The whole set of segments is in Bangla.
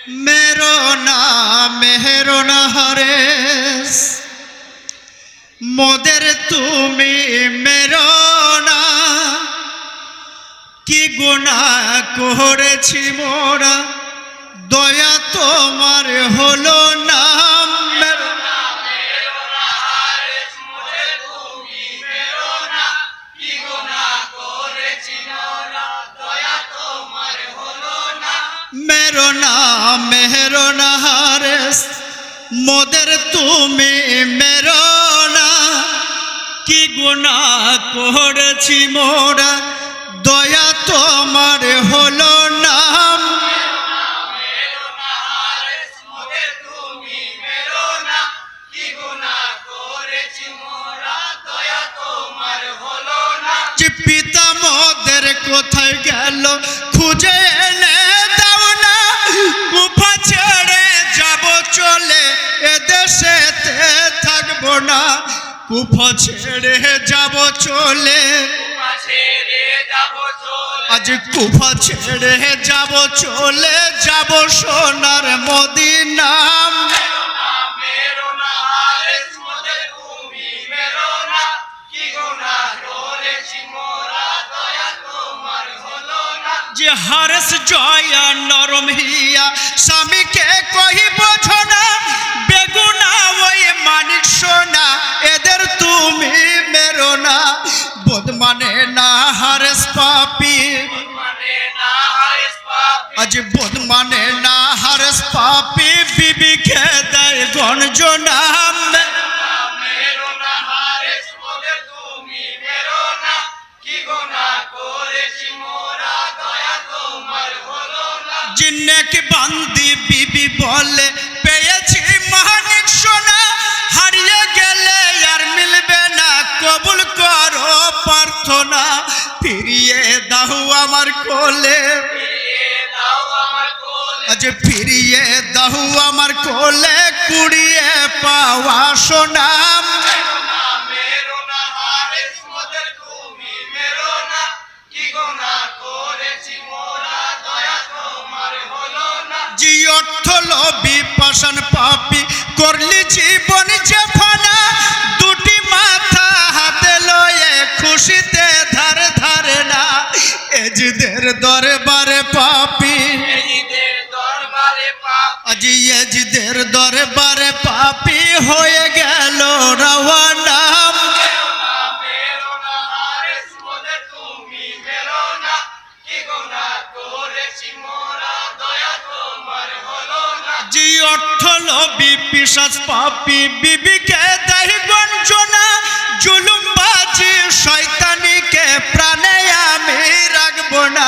मेरो ना हरेस मोदेर तुमी मेरो ना कि गुनाह करेছি मोरा दया तोमार हलो ना मेरो ना हरेस मोदेर तुमी मेरो ना कि गुनाह करेছি मोरा दया तोमार हलो ना যে পিতা মোদের কোথায় গেল খুঁজে এনে দাও না কুফা ছেড়ে যাব চলে এদেশেতে থাকবো না কুফা ছেড়ে যাব চলে আজ কুফা ছেড়ে যাব চলে যাব সোনার মদিনা যে হারেস জয়া নরম হিয়া স্বামীকে কহি বোঝো না বেগুনা ওই মানিক সোনা এদের তুমি মেরো না বোধ মানে না হারেস পাপি আজ বোধ মানে না হারেস পাপি বিবিকে দেয় গঞ্জনা जिन्नेक बांदी बीबी बोले पेয়েছি মানিক সোনা হারিয়ে গেলে আর মিলবে না কবুল করো প্রার্থনা ফিরিয়ে দাও আমার কোলে আজ ফিরিয়ে দাও আমার কোলে কুড়িয়ে পাওয়া সোনা পাষাণ পাপি করলি জীবন জাফানা দুটি মাথা হাতে লয়ে খুশিতে ধার ধারে না এজিদের দরবারে পাপি আজি এজিদের দরবারে পাপি হয়ে গেল রওয়ানা জি অর্থ লোভী পিশাচ পাপী বিবিকে দেয় গঞ্জনা জুলুমবাজি শয়তানিকে প্রাণে আমি রাখবো না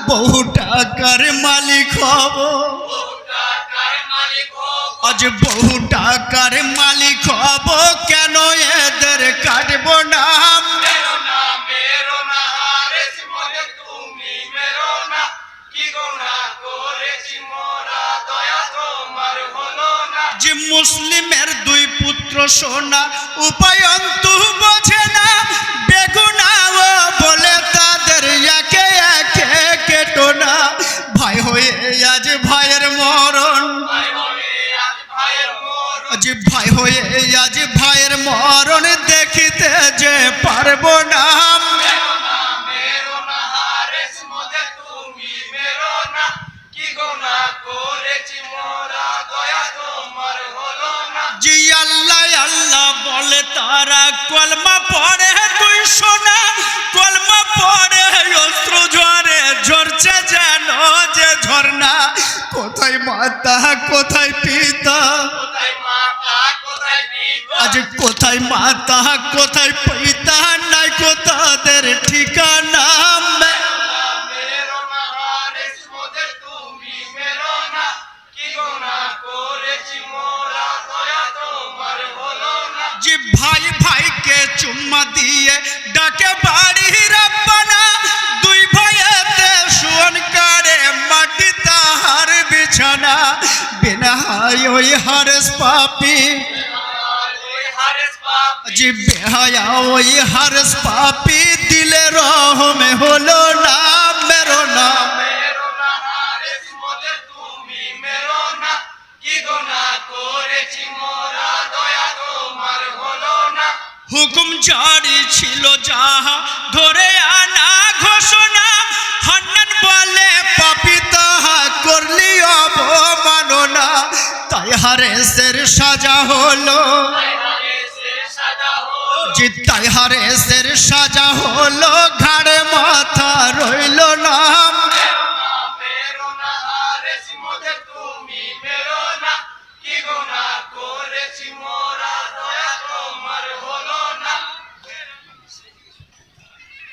বহু টাকার মালিক হব আজ বহু টাকার মালিক হব কেন এদের কাটবো না যে মুসলিমের দুই পুত্র সোনা উপায়ন্তু বোঝে না বেগুনা ও বলে তাদের একে একে কেটো না ভাই হয়ে আজ ভাইয়ের মরণ আজ ভাই হয়ে আজ ভাইয়ের মরণ দেখিতে যে পারবো না জি আল্লাহ আল্লাহ বলে তারা কলমা পড়ে তুই শোনা কলমা পড়ে অস্ত্র ঝরে ঝরছে যেন যে ঝরনা কোথায় মাতা কোথায় পিতা আজ কোথায় মাতা কোথায় পিতা নাই কোথাদের ঠিকানা जी भाई भाई के चुम्मा दिए डाके बाड़ी रब्बाना दुई भाईते शुन करे माटी ताहार बिछाना बिना ओई हारेस पापी जी बेहाया ओई हारेस पापी दिले रहम हलो ना मेरो ना हारेस मोदे तुमी मेरो হুকুম জারি ছিল যাহা ধরে আনা ঘোষণা হান্নান বলে পাপী তাহা করলি অবমাননা তাই হারেসের সাজা হলো জিদ্দাই হারেসের সাজা হলো ঘাড়ে মাথা রইল না তুমি মেরো না কি গুনাহ